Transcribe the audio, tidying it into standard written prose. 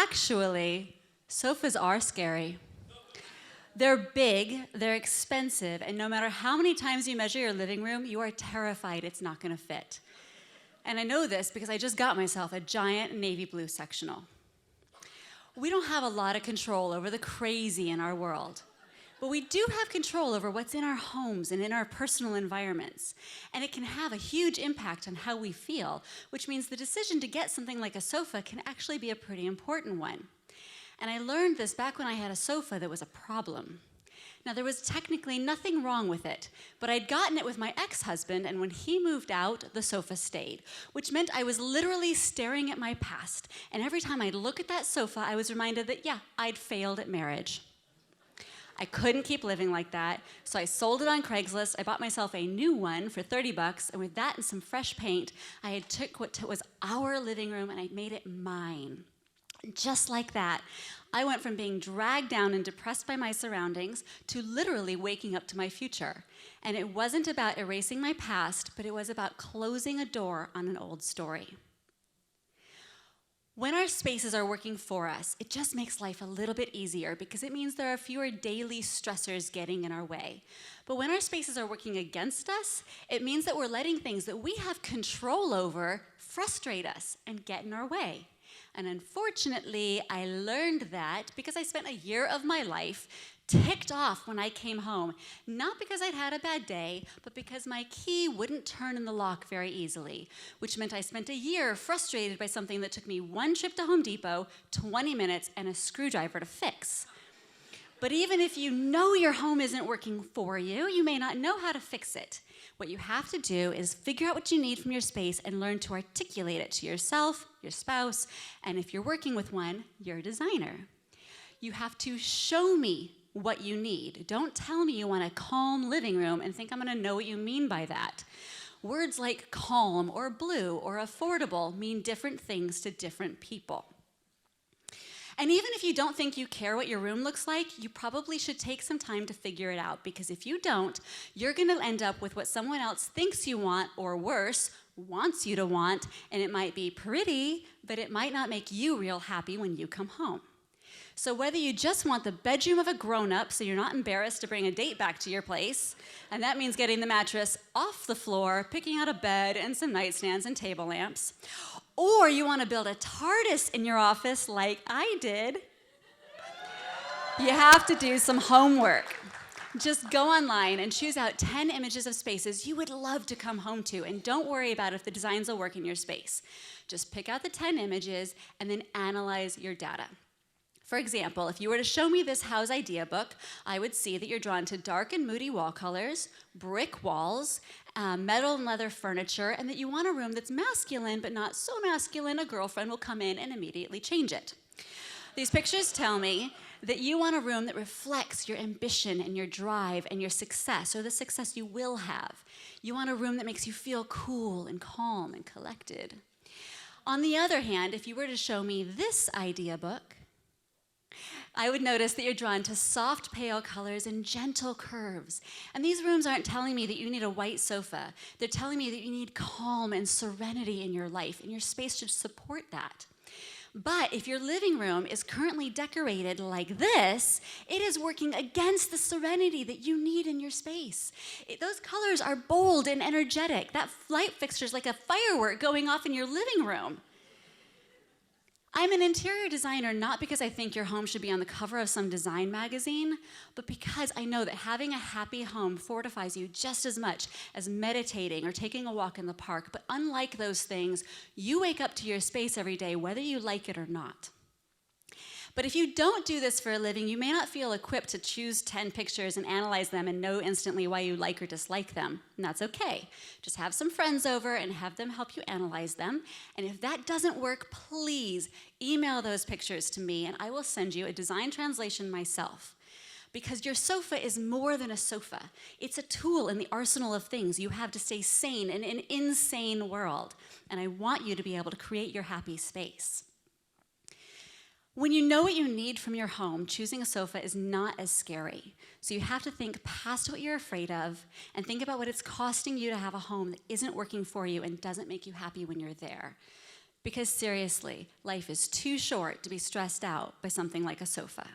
Actually, sofas are scary. They're big, they're expensive, and no matter how many times you measure your living room, you are terrified it's not gonna fit. And I know this because I just got myself a giant navy blue sectional. We don't have a lot of control over the crazy in our world, but we do have control over what's in our homes and in our personal environments. And it can have a huge impact on how we feel, which means the decision to get something like a sofa can actually be a pretty important one. And I learned this back when I had a sofa that was a problem. Now, there was technically nothing wrong with it, but I'd gotten it with my ex-husband, and when he moved out, the sofa stayed, which meant I was literally staring at my past. And every time I'd look at that sofa, I was reminded that, yeah, I'd failed at marriage. I couldn't keep living like that, so I sold it on Craigslist. I bought myself a new one for $30, and with that and some fresh paint, I had took what was our living room and I made it mine. Just like that, I went from being dragged down and depressed by my surroundings to literally waking up to my future. And it wasn't about erasing my past, but it was about closing a door on an old story. When our spaces are working for us, it just makes life a little bit easier because it means there are fewer daily stressors getting in our way. But when our spaces are working against us, it means that we're letting things that we have control over frustrate us and get in our way. And unfortunately, I learned that because I spent a year of my life ticked off when I came home, not because I'd had a bad day, but because my key wouldn't turn in the lock very easily, which meant I spent a year frustrated by something that took me one trip to Home Depot, 20 minutes, and a screwdriver to fix. But even if you know your home isn't working for you, you may not know how to fix it. What you have to do is figure out what you need from your space and learn to articulate it to yourself, your spouse, and if you're working with one, your designer. You have to show me what you need. Don't tell me you want a calm living room and think I'm gonna know what you mean by that. Words like calm or blue or affordable mean different things to different people. And even if you don't think you care what your room looks like, you probably should take some time to figure it out, because if you don't, you're gonna end up with what someone else thinks you want, or worse, wants you to want, and it might be pretty, but it might not make you real happy when you come home. So whether you just want the bedroom of a grown-up so you're not embarrassed to bring a date back to your place, and that means getting the mattress off the floor, picking out a bed and some nightstands and table lamps, or you want to build a TARDIS in your office like I did, you have to do some homework. Just go online and choose out 10 images of spaces you would love to come home to, and don't worry about if the designs will work in your space. Just pick out the 10 images and then analyze your data. For example, if you were to show me this house idea book, I would see that you're drawn to dark and moody wall colors, brick walls, metal and leather furniture, and that you want a room that's masculine, but not so masculine a girlfriend will come in and immediately change it. These pictures tell me that you want a room that reflects your ambition and your drive and your success, or the success you will have. You want a room that makes you feel cool and calm and collected. On the other hand, if you were to show me this idea book, I would notice that you're drawn to soft, pale colors and gentle curves. And these rooms aren't telling me that you need a white sofa. They're telling me that you need calm and serenity in your life, and your space should support that. But if your living room is currently decorated like this, it is working against the serenity that you need in your space. Those colors are bold and energetic. That light fixture is like a firework going off in your living room. I'm an interior designer not because I think your home should be on the cover of some design magazine, but because I know that having a happy home fortifies you just as much as meditating or taking a walk in the park. But unlike those things, you wake up to your space every day whether you like it or not. But if you don't do this for a living, you may not feel equipped to choose 10 pictures and analyze them and know instantly why you like or dislike them. And that's okay. Just have some friends over and have them help you analyze them. And if that doesn't work, please email those pictures to me and I will send you a design translation myself. Because your sofa is more than a sofa. It's a tool in the arsenal of things you have to stay sane in an insane world. And I want you to be able to create your happy space. When you know what you need from your home, choosing a sofa is not as scary. So you have to think past what you're afraid of and think about what it's costing you to have a home that isn't working for you and doesn't make you happy when you're there. Because seriously, life is too short to be stressed out by something like a sofa.